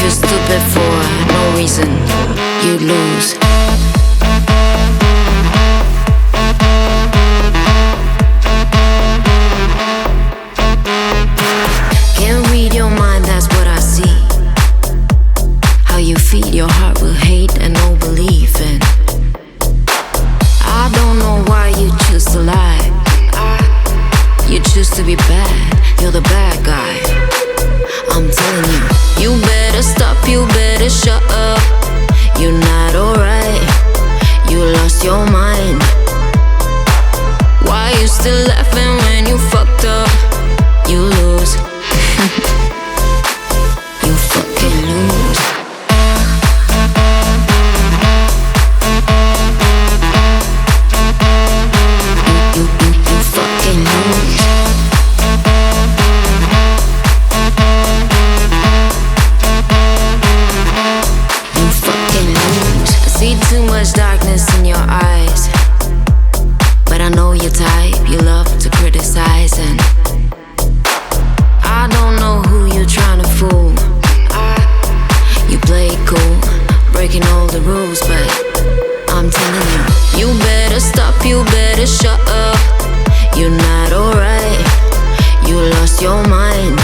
feel stupid for no reason, you'd lose. Can't read your mind, that's what I see. How you feed your heart with hate and no belief in. I don't know why you choose to lie. You choose to be bad, you're the bad guy. I'm telling you, you better stop, you better shut up. You're not alright, you lost your mind. Why you still laughing when you fucked up? You lose. You fucking lose. You fucking lose. You fucking lose. I see too much darkness in your eyes, but I know your type, you love to criticize. And I don't know who you're trying to fool. You play it cool, breaking all the rules, but I'm telling you, you better stop, you better shut up. You're not alright, you lost your mind.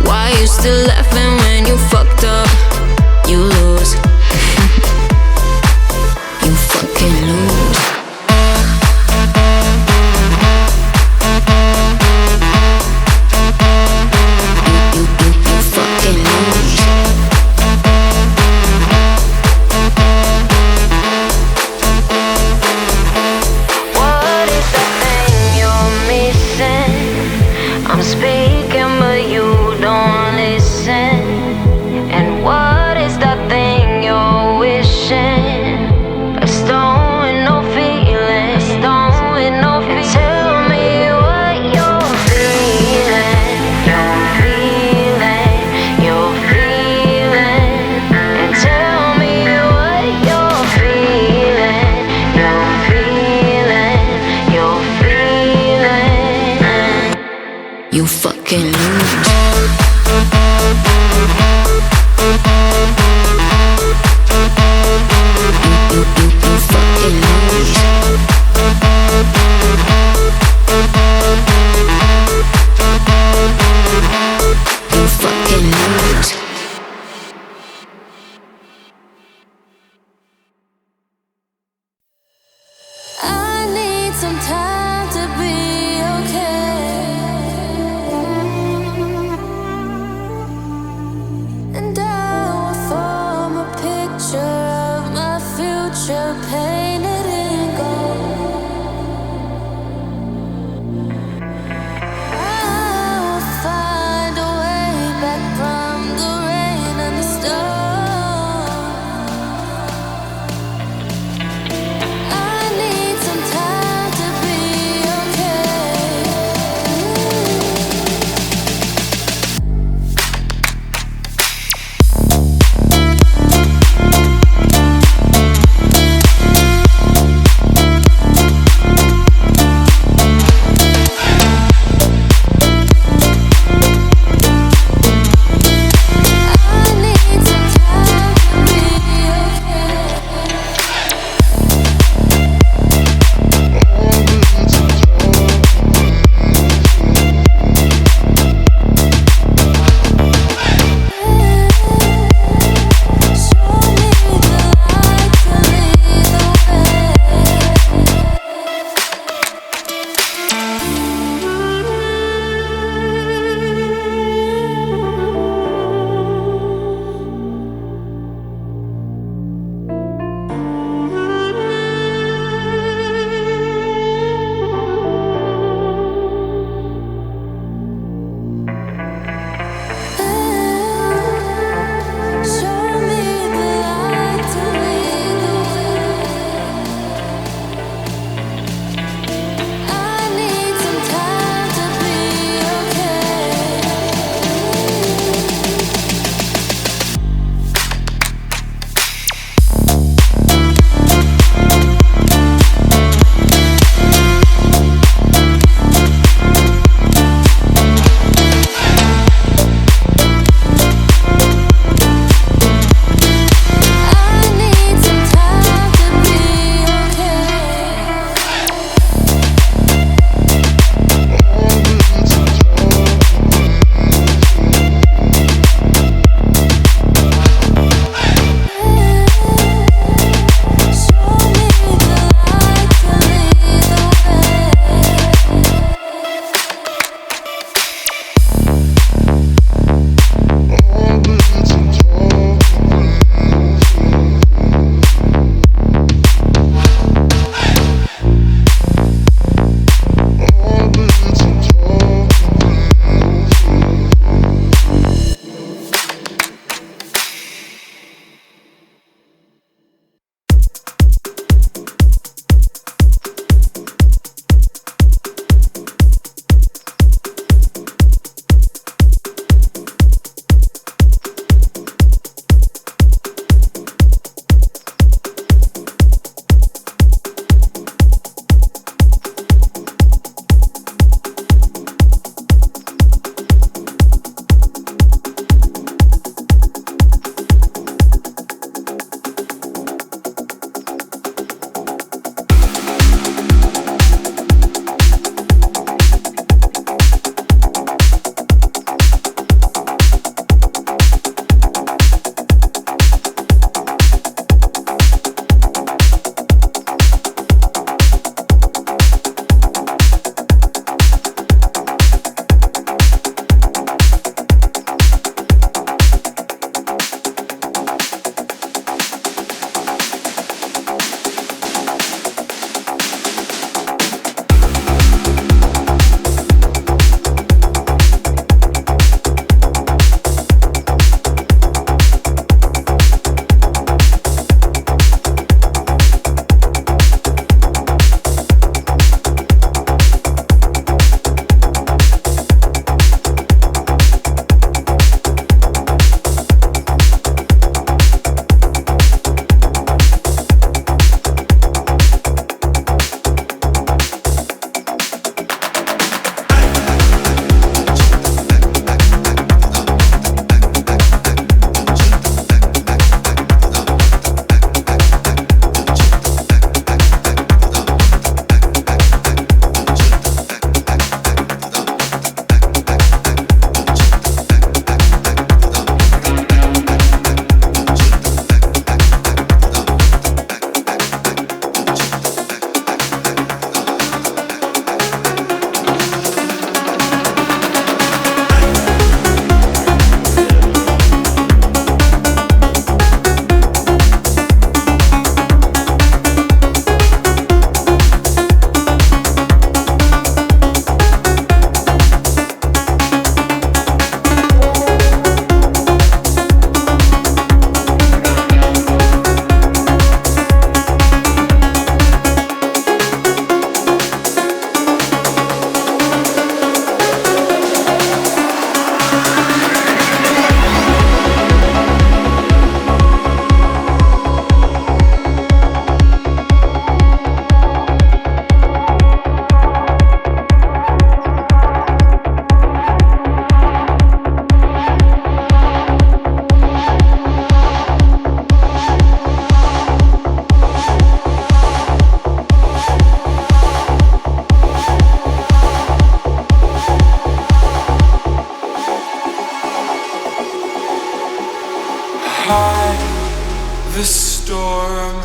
Why you still laughing when you fucked up? You lose. You fucking lose. You fucking lose. What is the thing you're missing? I'm speaking but you don't listen. high, the storm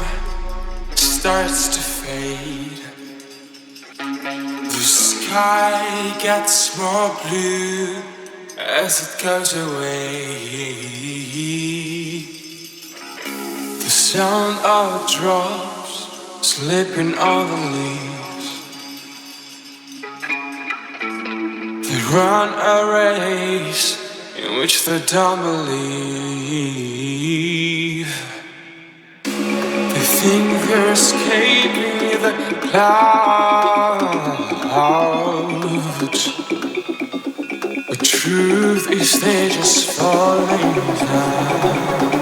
starts to fade. The sky gets more blue as it goes away. The sound of drops slipping on the leaves. They run a race in which they don't believe. They think they're escaping the clouds, but truth is they're just falling down.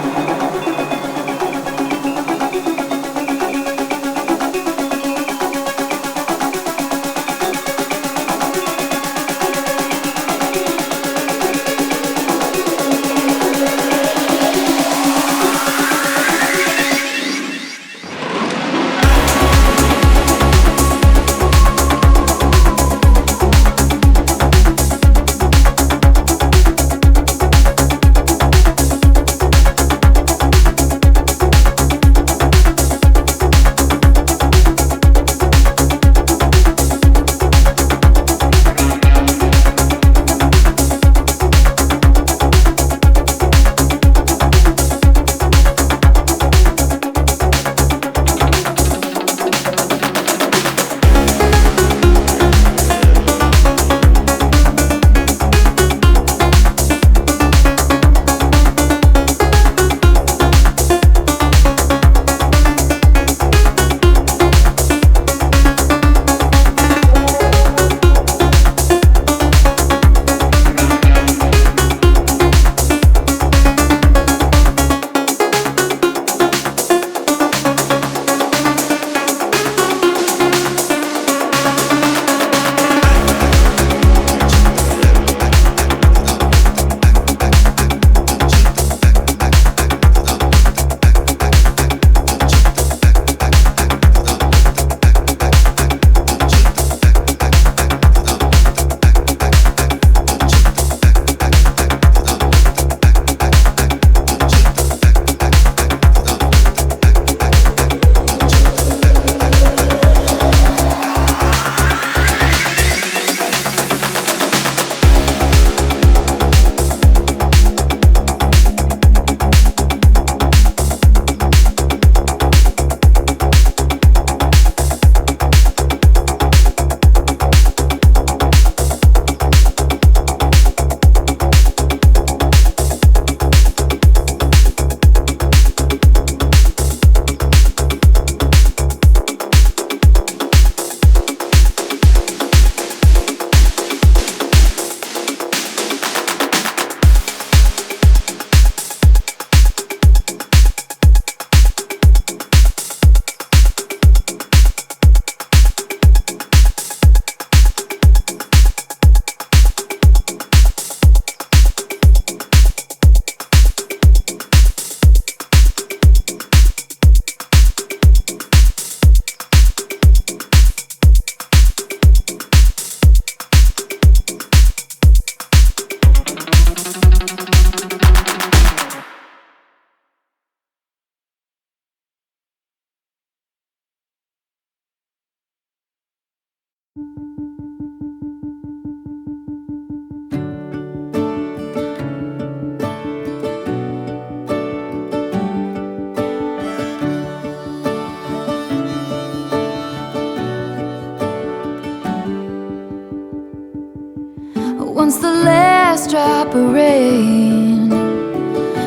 Once the last drop of rain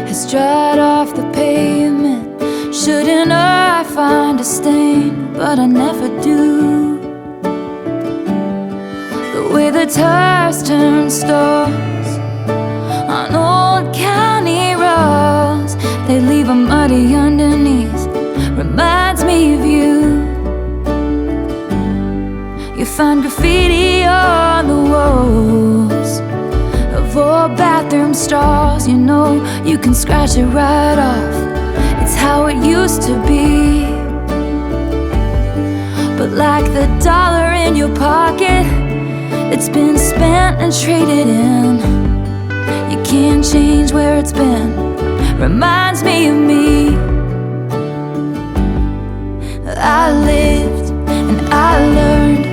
has dried off the pavement, shouldn't I find a stain? But I never do. The way the tires turn stars on old county roads, they leave a muddy underneath, reminds me of you. You find graffiti on the walls of old bathroom stalls. You know you can scratch it right off. It's how it used to be. But like the dollar in your pocket, it's been spent and traded in. You can't change where it's been. reminds me of me. I lived and I learned,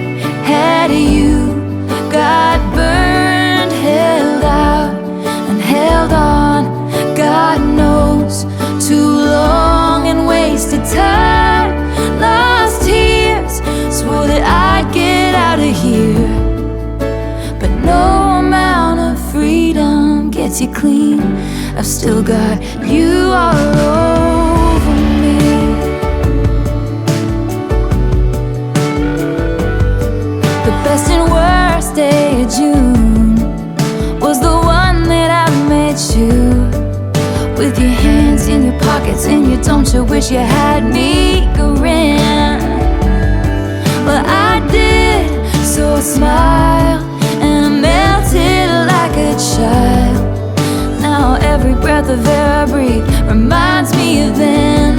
had you, got burned, held out and held on, God knows, too long and wasted time, lost tears, swore that I'd get out of here, but no amount of freedom gets you clean. I've still got you all over me. The best and worst day of June was the one that I met you, with your hands in your pockets and you don't you wish you had me grin. Well, I did, so I smiled and I melted like a child. Now every breath of air I breathe reminds me of then.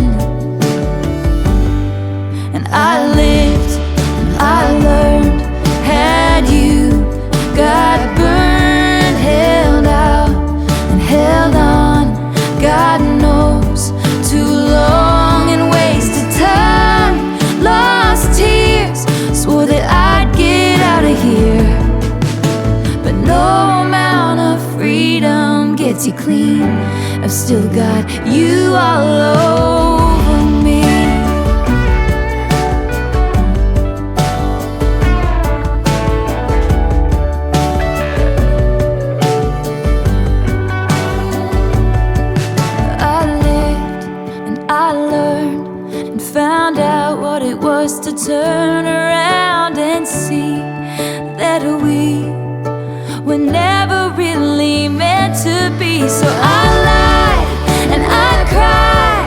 And I lived and I learned, had you, got burned, held out and held on, God knows, too long and wasted time, lost tears, swore that I'd get out of here, but no amount of freedom gets you clean. I've still got you all over me. I learned and found out what it was to turn around and see that we were never really meant to be. So I lied and I cried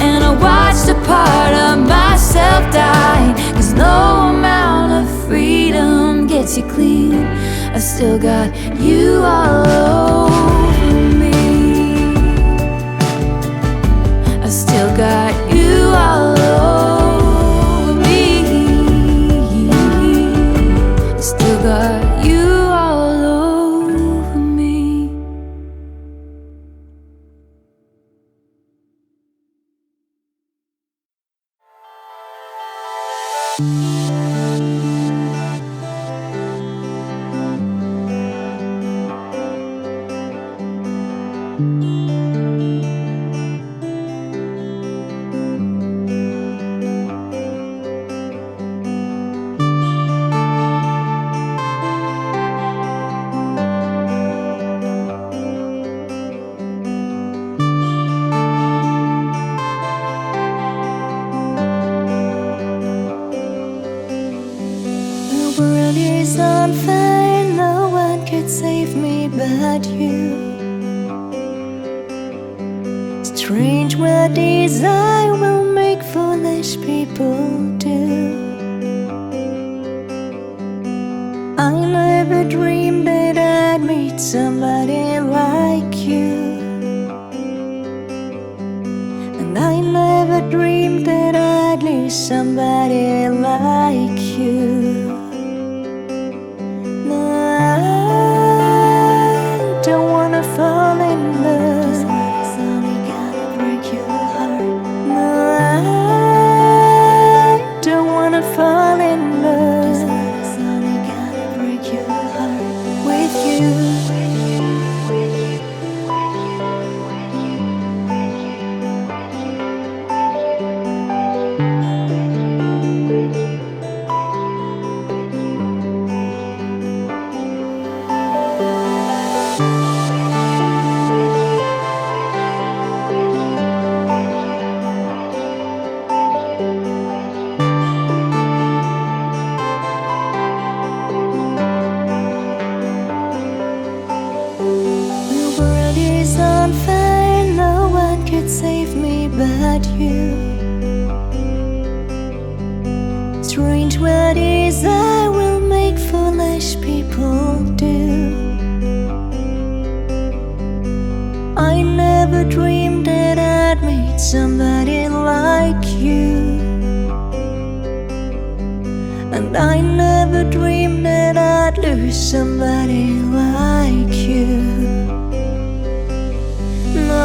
and I watched a part of myself die, 'cause no amount of freedom gets you clean. I still got you all over me. I still got you all over me. I still got you all over me. The world is on fire, no one could save me but you. Strange what desire will make foolish people do. I never dreamed that I'd meet somebody like you, and I never dreamed that I'd lose somebody like you. No, I don't wanna fall in love. It's only gonna break your heart. No, I don't wanna fall in love. It's only gonna break your heart with you. Save me but you. Strange what desire will make foolish people do. I never dreamed that I'd meet somebody like you, and I never dreamed that I'd lose somebody like you. No,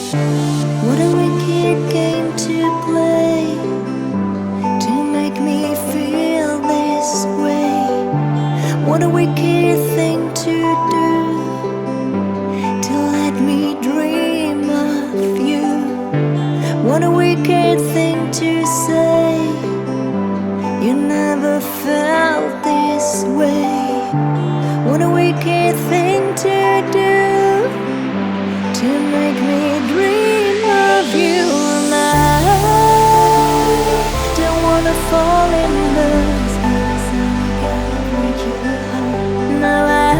What a wicked game to play to make me feel this way. What a wicked thing to do to let me dream of you. What a wicked thing to say. You never felt this way. What a wicked thing to do to make me dream of you. And I don't wanna fall in love. No, I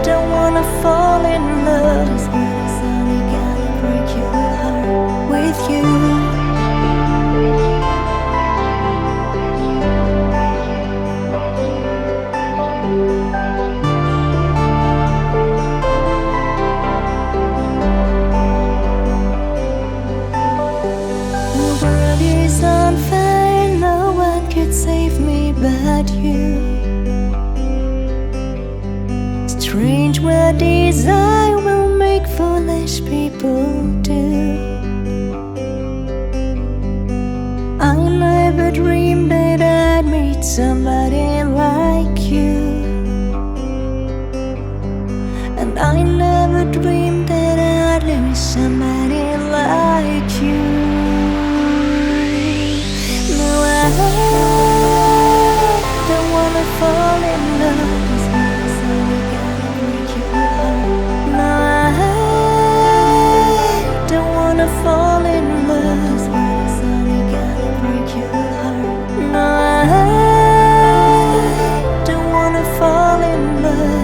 don't wanna fall in love with you. On fire, no one could save me but you. Strange what desire will make foolish people do. I never dreamed that I'd meet somebody like you, and I never dreamed that I'd lose somebody like you. I don't wanna fall in love. No, I don't wanna fall in love. No, I don't wanna fall in love.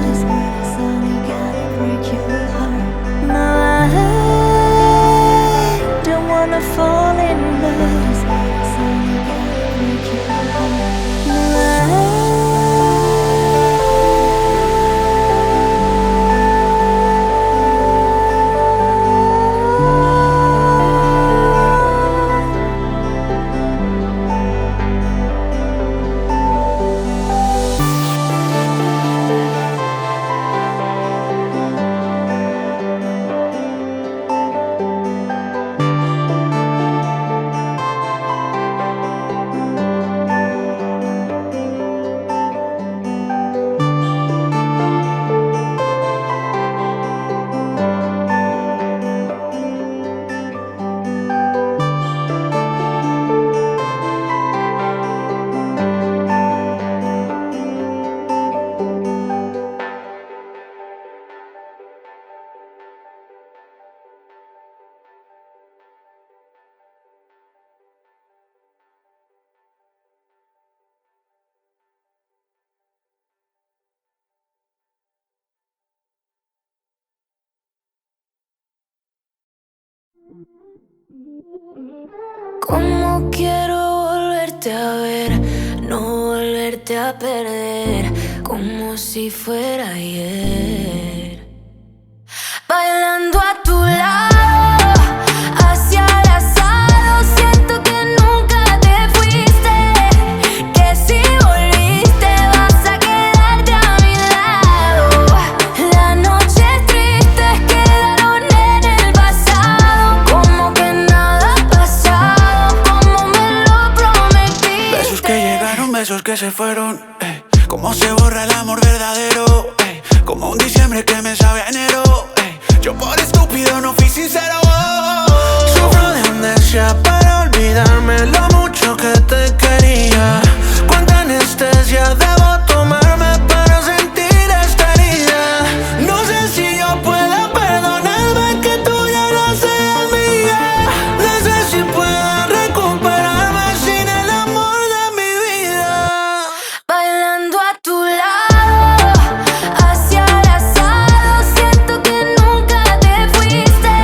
No, I don't wanna fall in love. Como quiero volverte a ver, no volverte a perder, como si fuera ayer. Bailando a tu lado, hacia el asado, siento que nunca te fuiste, que si volviste vas a quedarte a mi lado. Las noches tristes quedaron en el pasado, como que nada ha pasado, como me lo prometiste. Besos que llegaron, besos que se fueron, como se borra el amor verdadero, como un diciembre que me sabe a enero. Yo por estúpido no fui sincero. Sufro de amnesia para olvidarme lo mucho que te quería. Cuánta anestesia debo tomarme para sentir esta herida. No sé si yo pueda perdonarme que tú ya no seas mía. No sé si pueda recuperarme sin el amor de mi vida. Bailando a tu lado, hacia el asado, siento que nunca te fuiste,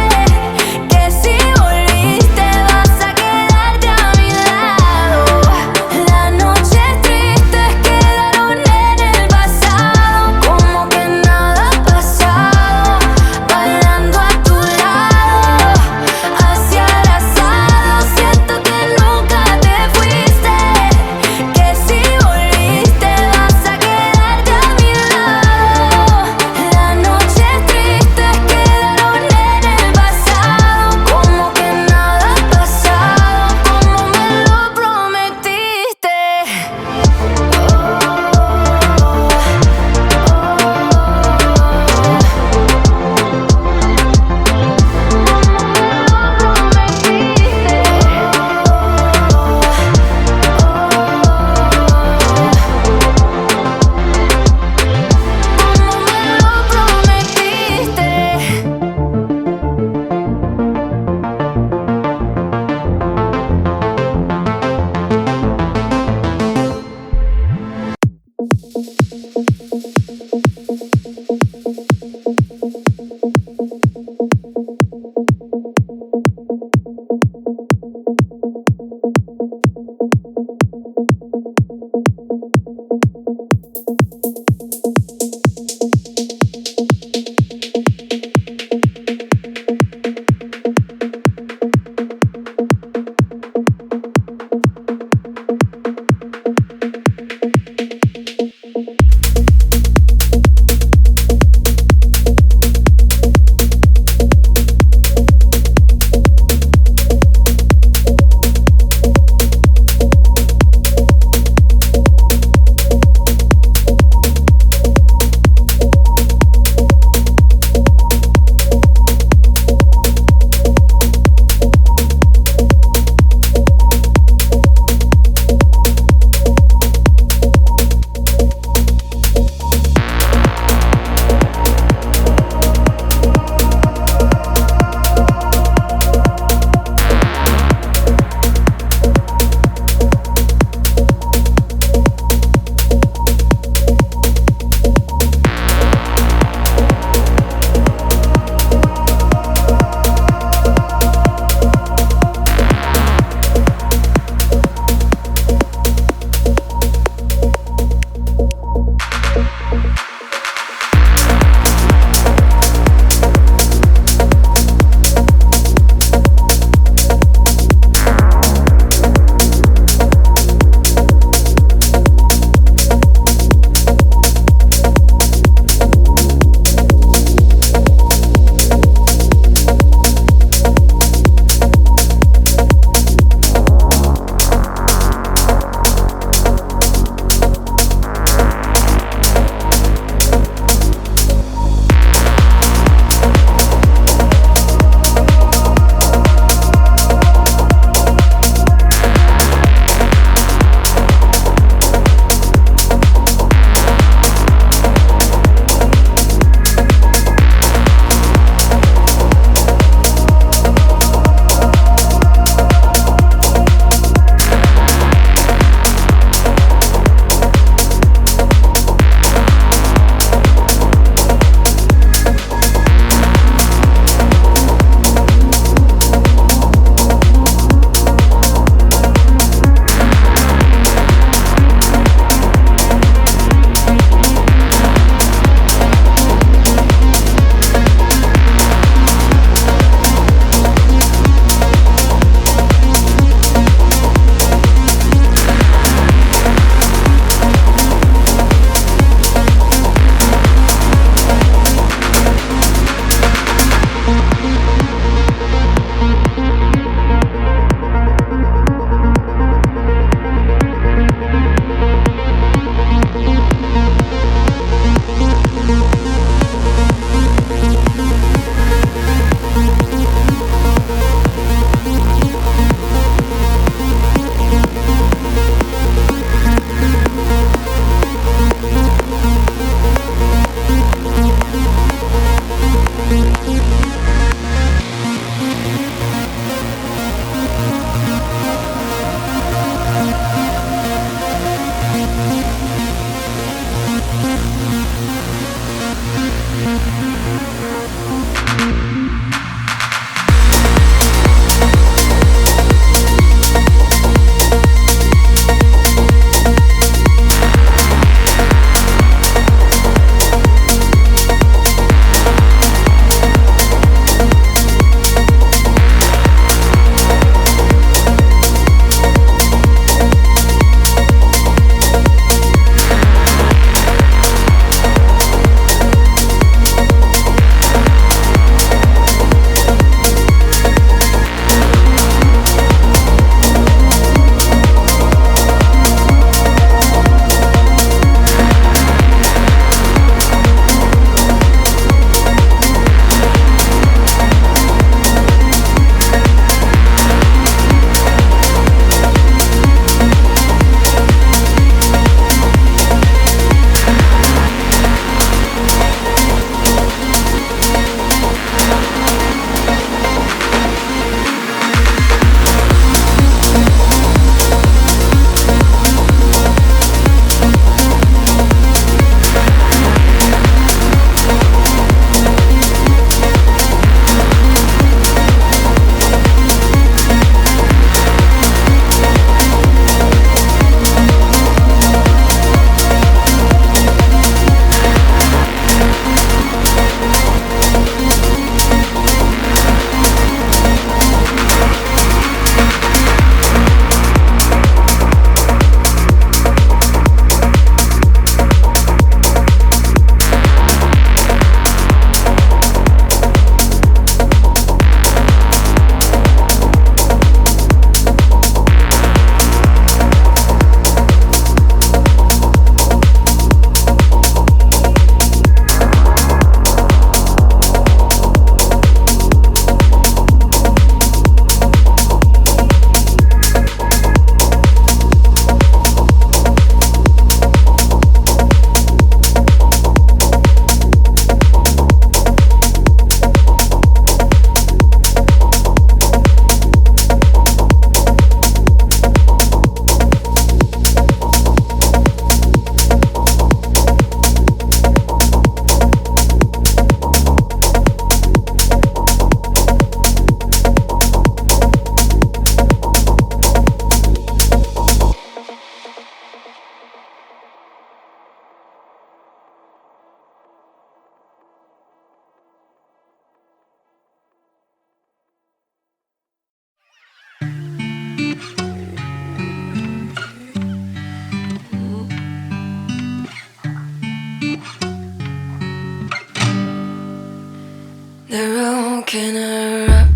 The road can erupt,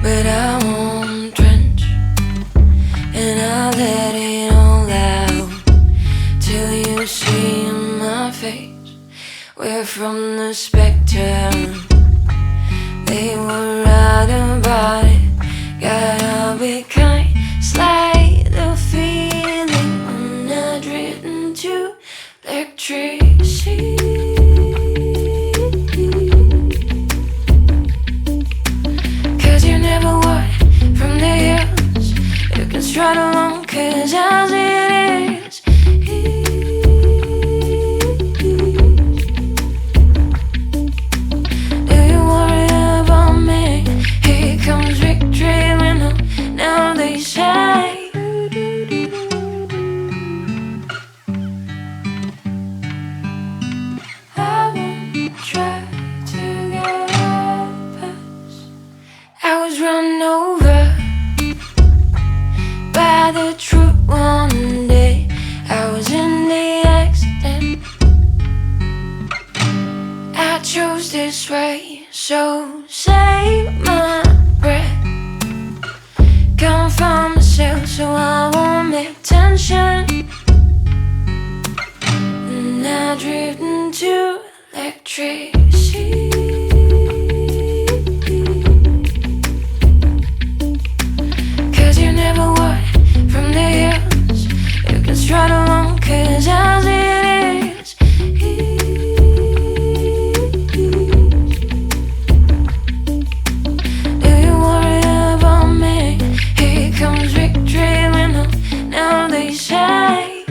but I won't drench, and I'll let it all out till you see in my face. We're from the spectrum, they were right about it. Gotta be kind, slide the feeling when I drift into electricity. Strut along, 'cause as it is, do you worry about me? Here comes victory when now they say I won't try to get past. I was run over by the truth one day. I was in the accident. I chose this way, so save my breath. Can't find myself, so I won't make tension. And I drift into electricity. Strut along, 'cause as it is, do you worry about me? Here comes victory when now they say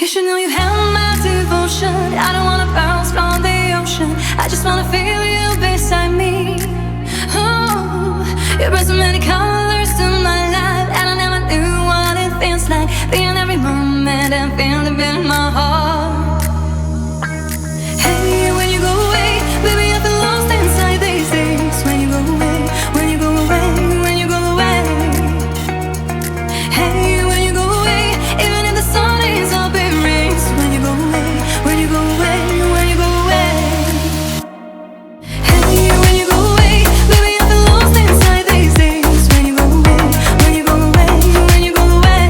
You should know you have my devotion. I don't wanna bounce from the ocean. I just wanna feel you beside me. Oh, you brought so many colors to my life, and I never knew what it feels like being every moment and feeling it in my heart. Hey, when you go away, baby, I feel lost inside these days. When you go away, when you go away, when you go away. Hey, when you go away, even if the sun is up in rays. When you go away, when you go away, when you go away. Hey, when you go away, baby, I feel lost inside these days. When you go away, when you go away, when you go away.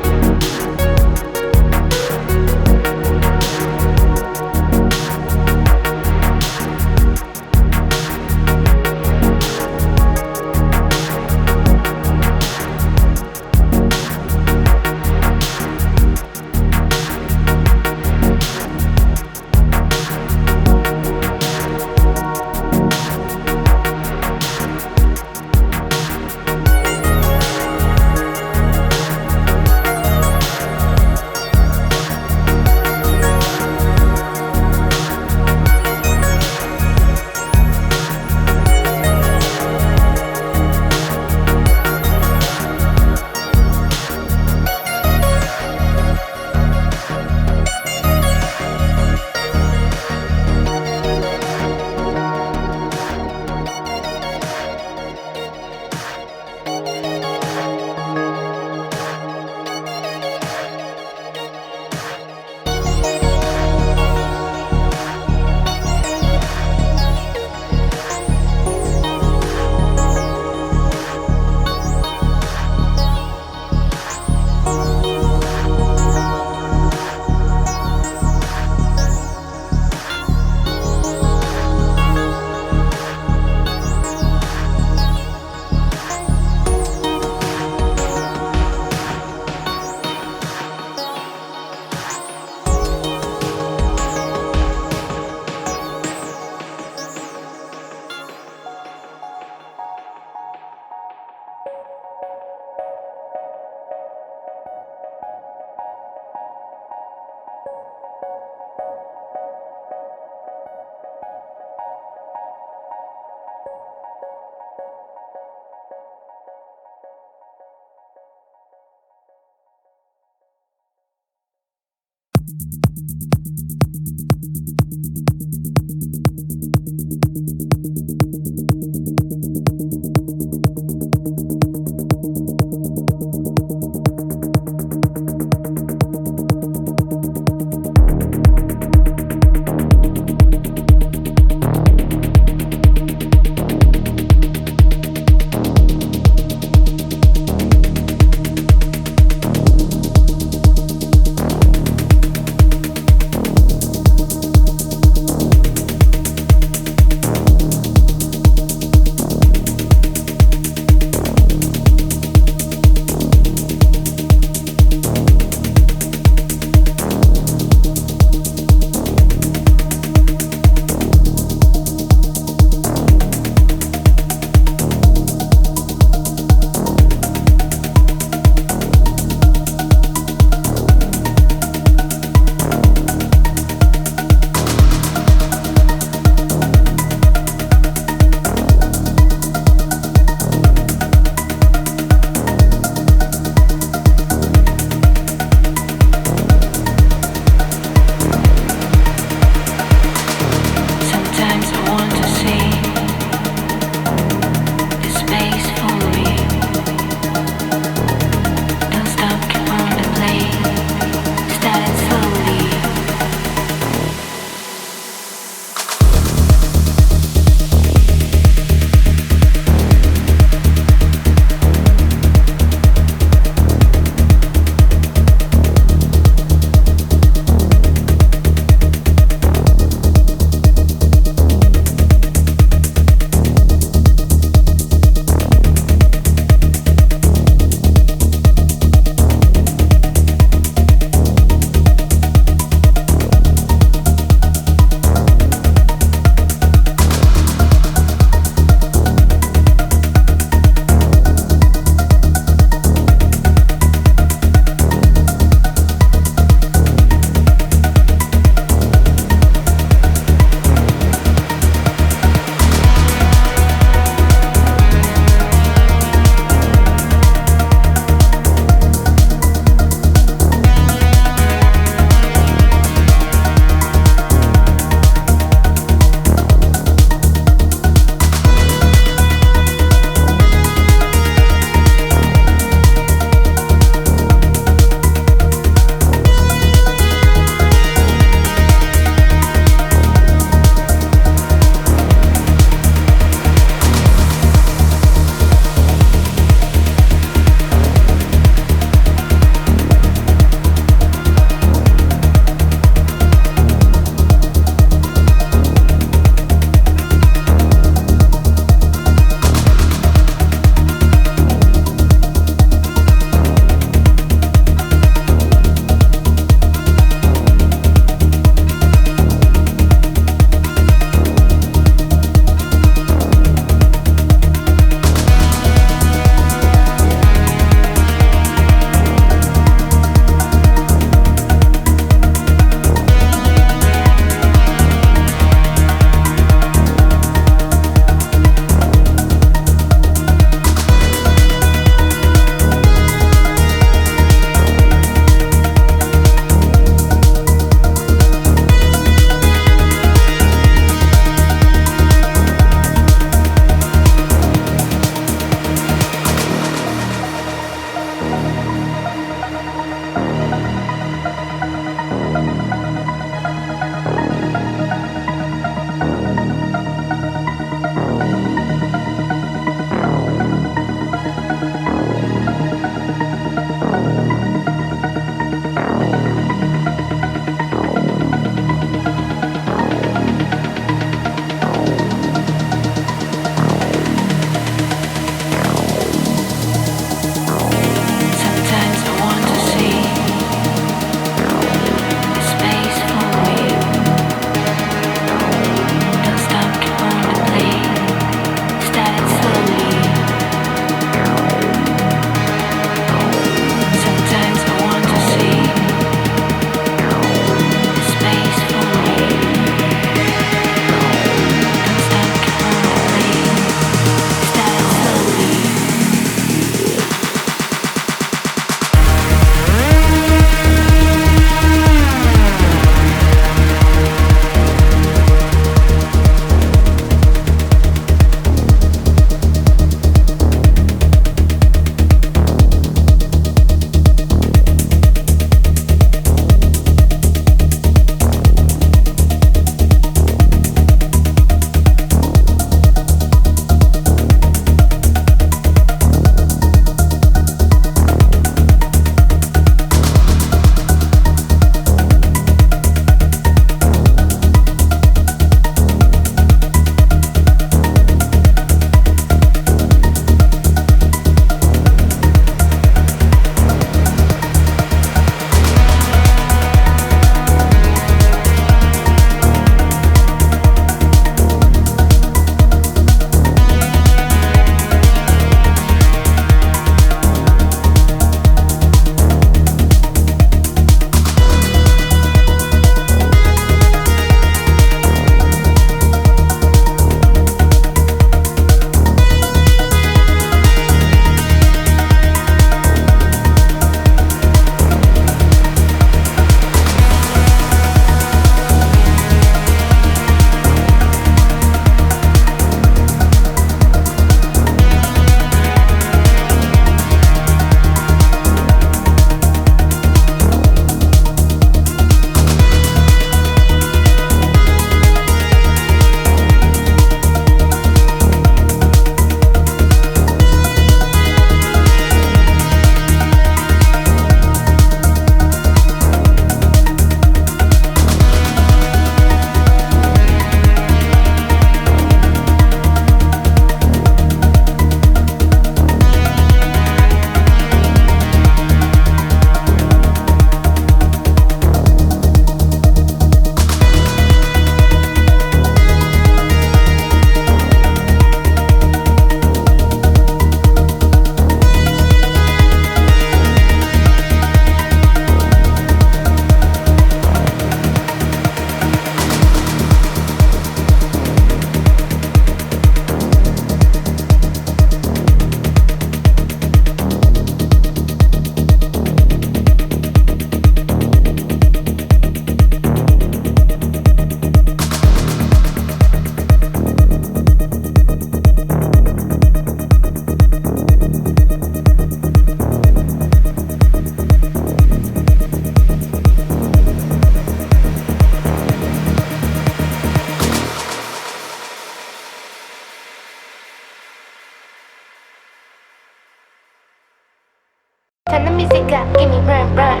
Turn the music up, give me run, run.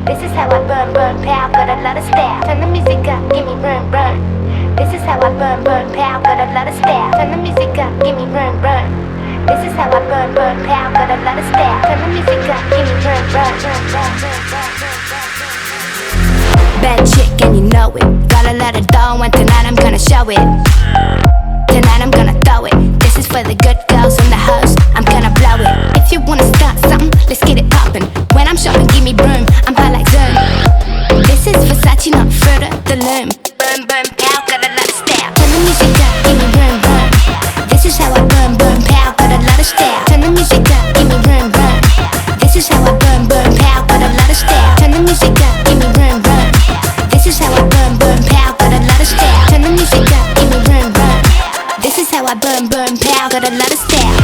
This is how I burn, burn, pow, got a lot of style. Turn the music up, give me run, run. This is how I burn, burn, pow, got a lot of style. Turn the music up, give me run, run. This is how I burn, burn, pow, got a lot of style. Turn the music up, give me run, run, run, run, run, run, run, run. Bad chick and you know it. Got a lot of dough and tonight I'm gonna show it. Tonight I'm gonna throw it. This is for the good girls and the hoes. I'm gonna blow it. If you wanna start something, let's get it poppin'. When I'm shopping, give me broom. I'm high like Zoom. This is Versace, not Fruit of the Loom. Burn, burn, pow, got a lot of style. Turn the music up, give me room, room. This is how I burn, burn, pow, got a lot of style. Turn the music up, give me room, room. This is how I burn, burn, pow, got a lot of style. Turn the music up, give me room, room. This is how I burn, burn, pow, got a lot of style. Turn the music up, give me room, room. This is how I burn, burn, pow, got a lot of style.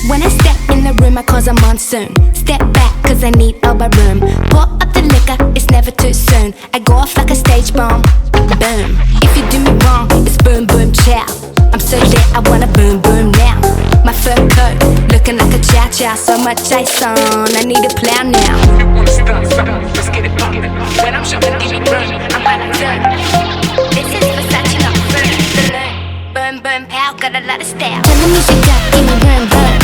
When I step in the room, I cause a monsoon. Step back, cause I need elbow room. Pour up the liquor, it's never too soon. I go off like a stage bomb. Boom. If you do me wrong, it's boom, boom, chow. I'm so lit, I wanna boom, boom now. My fur coat, looking like a chow-chow. So much ice on, I need a plow now. You wanna start something, let's get it poppin'. When I'm shopping, give me run, I'm by the turn. This is Versace, not Fruit of the Loom. Burn, burn, pow, got a lot of style. Turn the music up, give me run, run.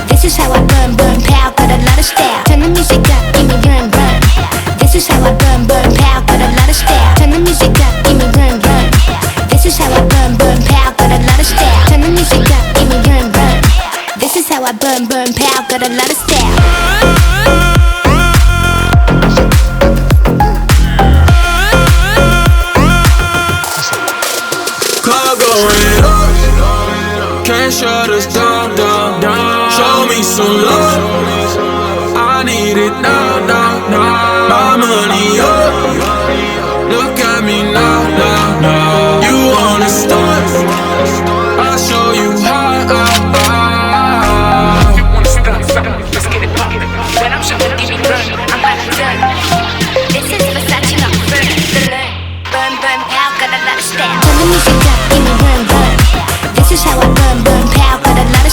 This is how I burn, burn, pow, got a lot of style. Turn the music up, give me run, run. This is how I burn, burn, pow, got a lot of style. Turn the music up, give me run, run. This is how I burn, burn, pow, got a lot of style. Turn the music up, give me run, run. This is how I burn, burn, pow, got a lot of style. Club going up, can't shut us down, down, down. Show me some love, I need it now, now, now. My money up, look at me now, now, now. You wanna start, I'll show you how. You wanna start something, let's get it poppin'. When I'm shopping, give me run, I'm by the turn. This is Versace, not Fruit of the Loom. Burn, burn, pow, got a lot of style. Turn the music up, give me run, run. This is how I burn, burn, pow, got a lot of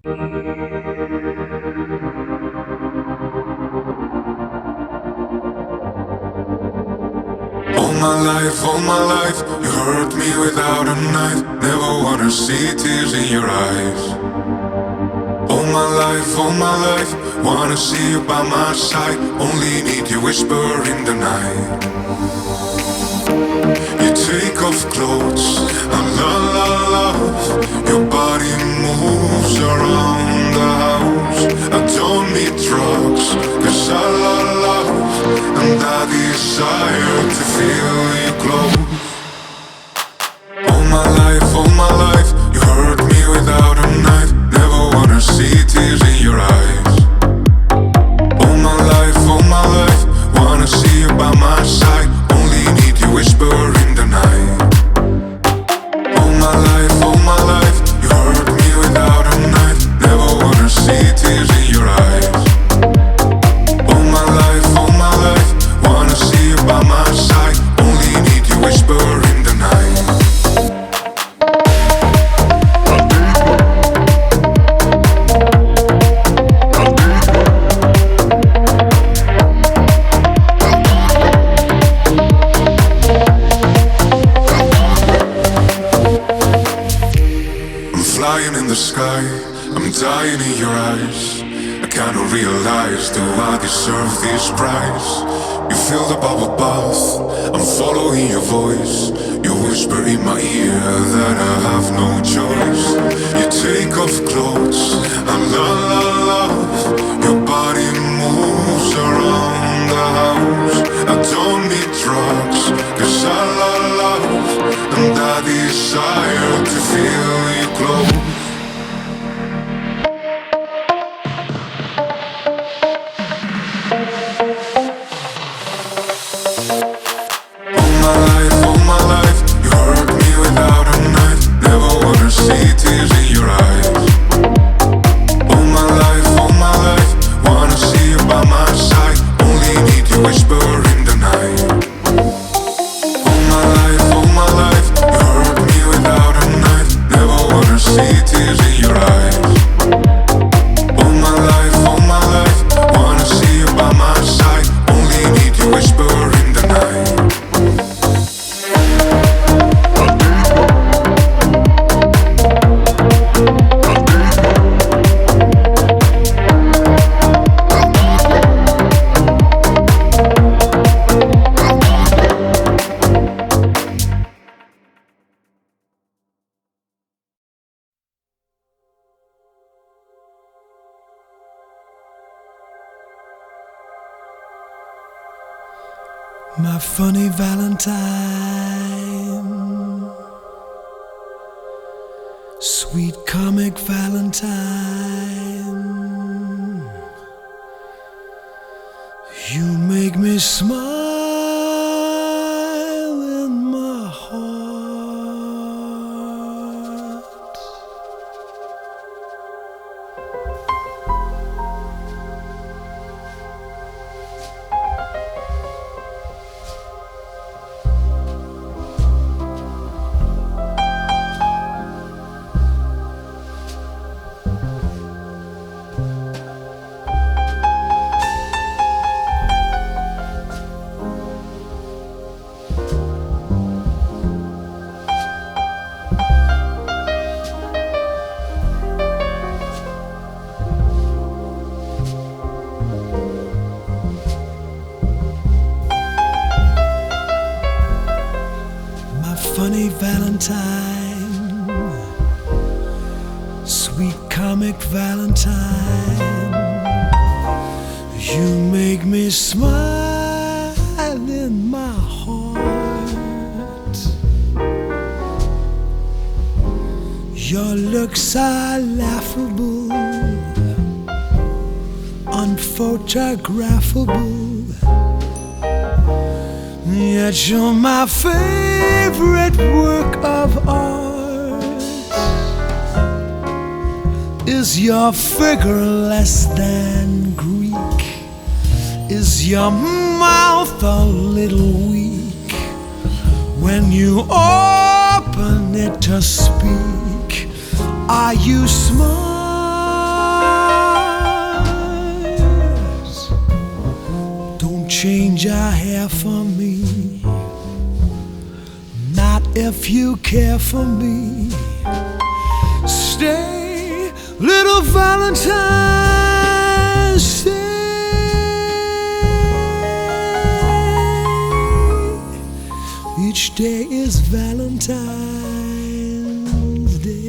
All my life, you hurt me without a knife. Never wanna see tears in your eyes. All my life, wanna see you by my side. Only need you whisper in the night. You take off clothes, and la la love. Your body moves around the house. I don't need drugs, 'cause I love, and I desire to feel you close. All my life, you hurt me without a knife. Never wanna see tears in your eyes. All my life, wanna see you by my side. Only need you whisper in the night. All my life, you hurt me without a knife. Never wanna see tears in your eyes. All my life, wanna see you by my side. Only need you whisper in the night. Flying in the sky, I'm dying in your eyes. I cannot realize, do I deserve this price? You feel the bubble bath, I'm following your voice. You whisper in my ear that I have no choice. You take off clothes, and la la love. Your body moves around the house. I don't need drugs, 'cause I love, and I desire to feel you close. All my life, you hurt me without a knife. Never wanna see tears in your eyes. All my life, wanna see you by my side. Only need you whisper in the night. All my life, you hurt me without a knife. Never wanna see tears in your eyes. All my life, wanna see you by my side. Only need you whisper in the night. My funny Valentine, sweet comic Valentine, you make me smile in my heart. Funny Valentine, sweet comic Valentine, you make me smile in my heart. Your looks are laughable, unphotographable, yet you're my favorite work of art. Is your figure less than Greek? Is your mouth a little weak when you open it to speak? Are you smart? change your hair for me. Not if you care for me. Stay, little Valentine, stay. Each day is Valentine's Day.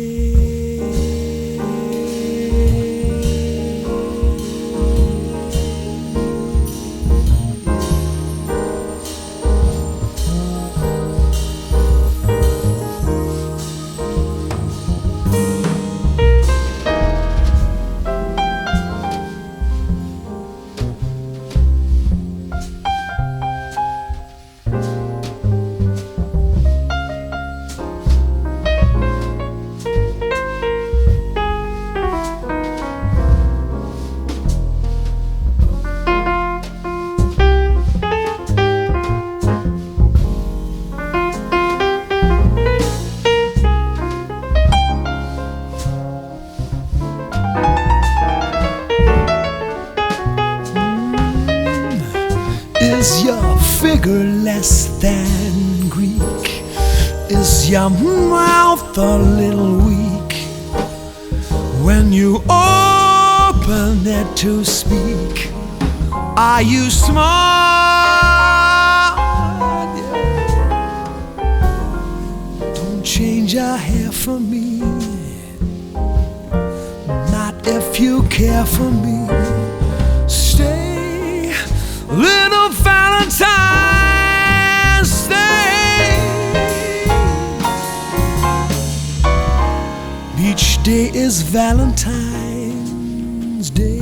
Is your figure less than Greek? Is your mouth a little weak when you open it to speak? Are you smart? Yeah. Don't change your hair for me. Not if you care for me. Stay, little Valentine, stay. Each day is Valentine's Day.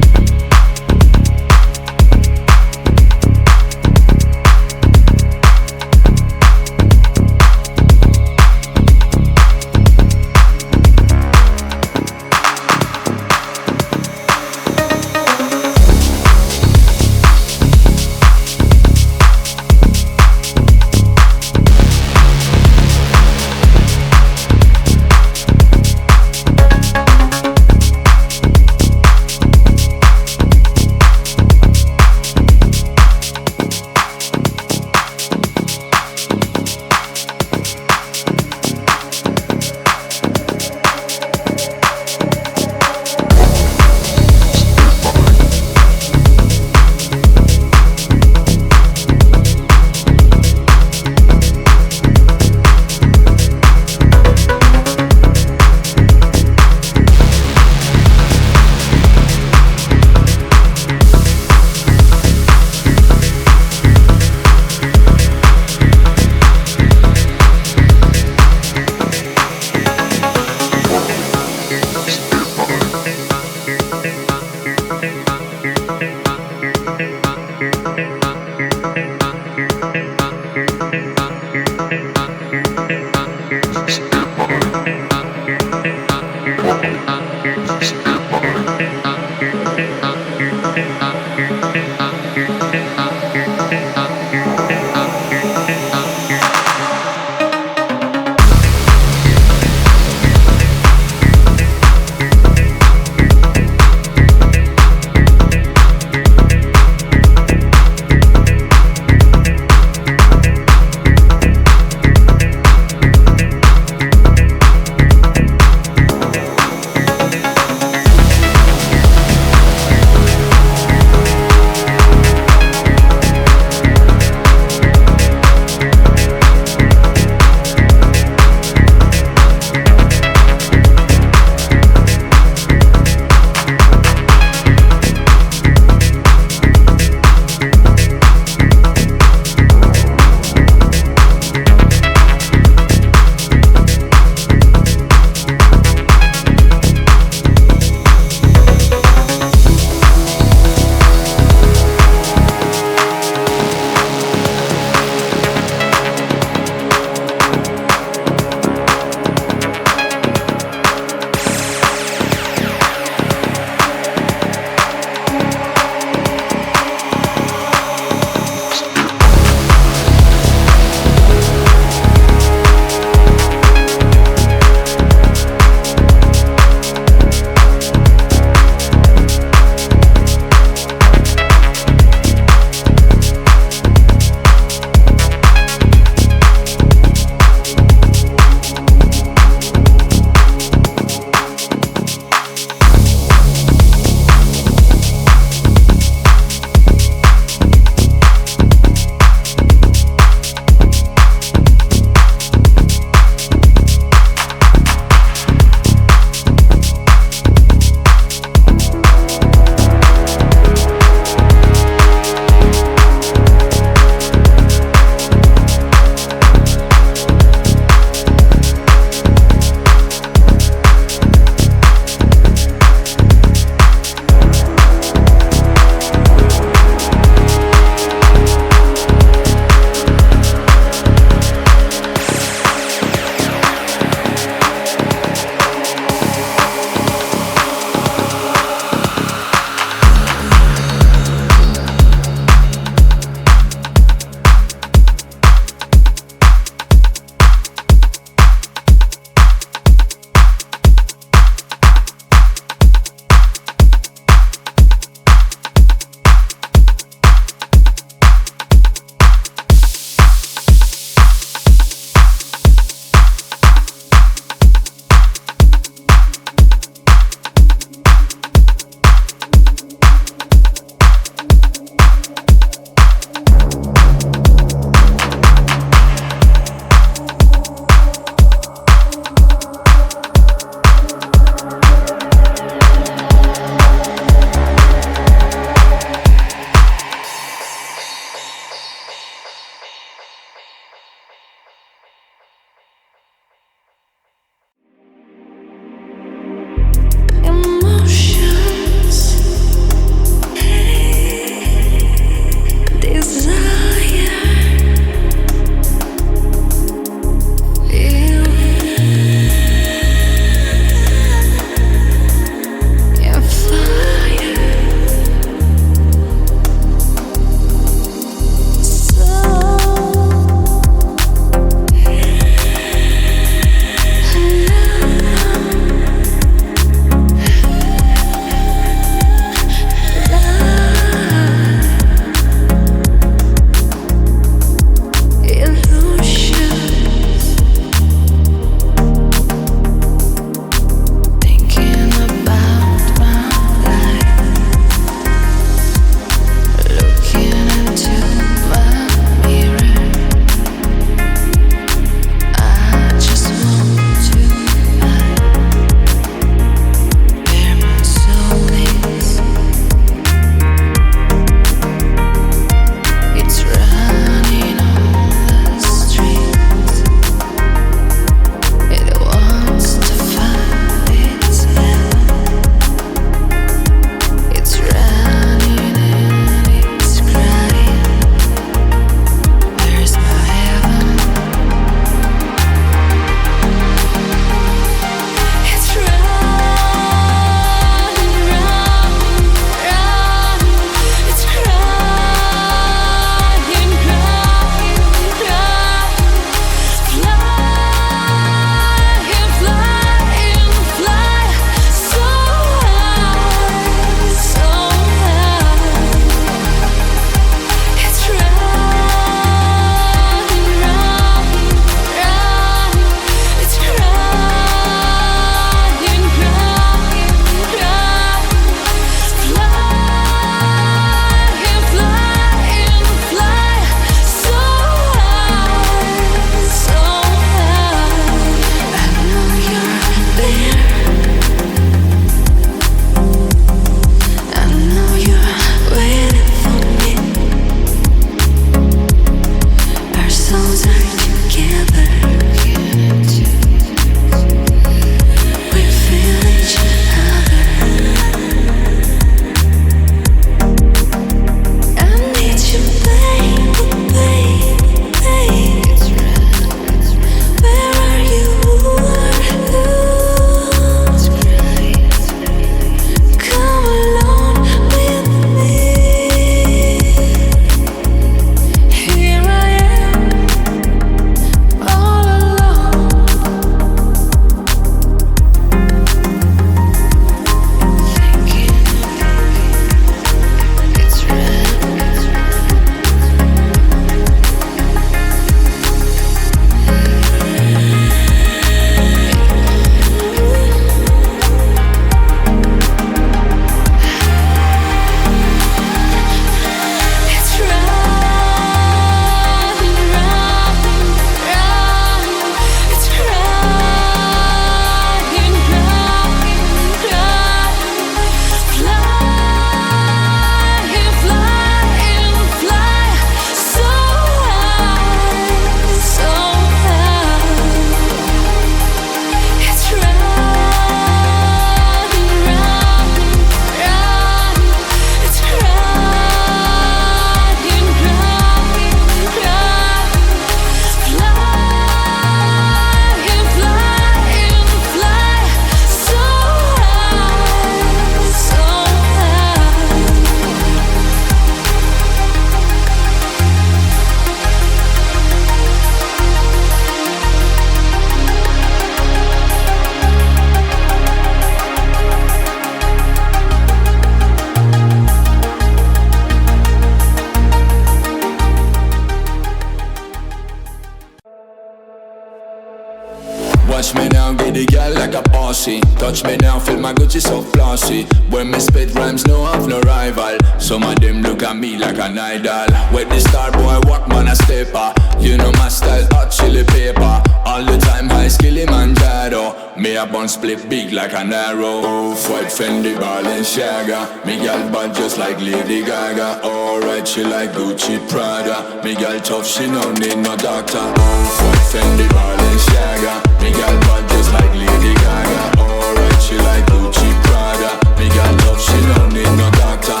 Watch me now, get the girl like a bossy. Touch me now, feel my Gucci so flossy. When me spit rhymes, no have no rival. Some of them look at me like an idol. Where the star boy walk, man a stepper. You know my style, hot chili paper. All the time high skilly Manjaro. Me a bun split big like an arrow. Off-white Fendi Balenciaga. Me gal bad just like Lady Gaga. Alright, she like Gucci Prada. Me gal tough, she no need no doctor. Off-white Fendi Balenciaga. Me gal bad just like Lady Gaga. Alright, she like Gucci Prada. Me gal tough, she no need no doctor.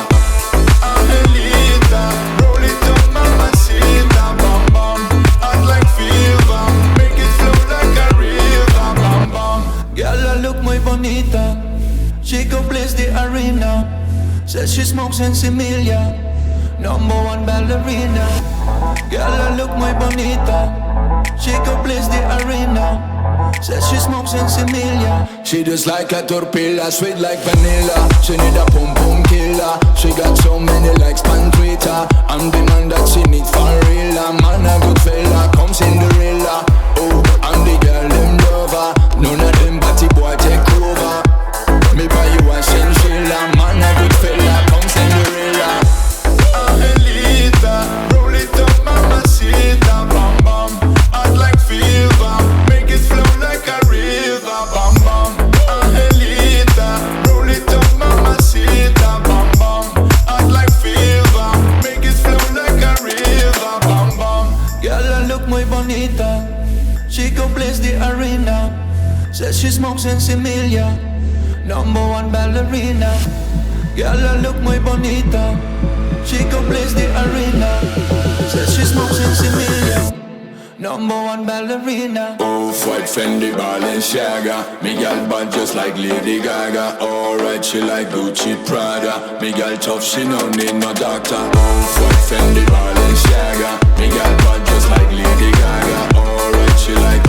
Angelita, roll it up, mamacita, bam bam. Hot like fever, make it flow like a river, bam bam. Girl, I look muy bonita. She go blaze the arena. Says she smokes in Similia. #1 ballerina. Girl, I look muy bonita. She go blaze the arena. Says she smokes in Similia. She just like a tortilla, sweet like vanilla. She need a pum pum killer. She got so many likes on Twitter. I'm the man that she need for real. Man a good fella, come Cinderella. Oh, I'm the girl them lover. None of them batty boy take over. Me buy you a chinchilla. Man a good fella, come Cinderella. Angelita, roll it up, mamacita, bam bam. Hot like fever, make it flow like a river, bam bam. Angelita, roll it up, mamacita, bam bam. Hot like fever, make it flow like a river, bam bam. Girl, I look muy bonita. She go blaze the arena. Says she smokes in Similia. #1 ballerina. Girl, I look muy bonita. She go blaze the arena. Says she smokes in Similia. #1 ballerina. Off-white Fendi Balenciaga. Me gal bad just like Lady Gaga. Alright, she like Gucci Prada. Me gal tough, she no need no doctor. Off-white Fendi Balenciaga. Me gal bad just like Lady Gaga. Alright, she like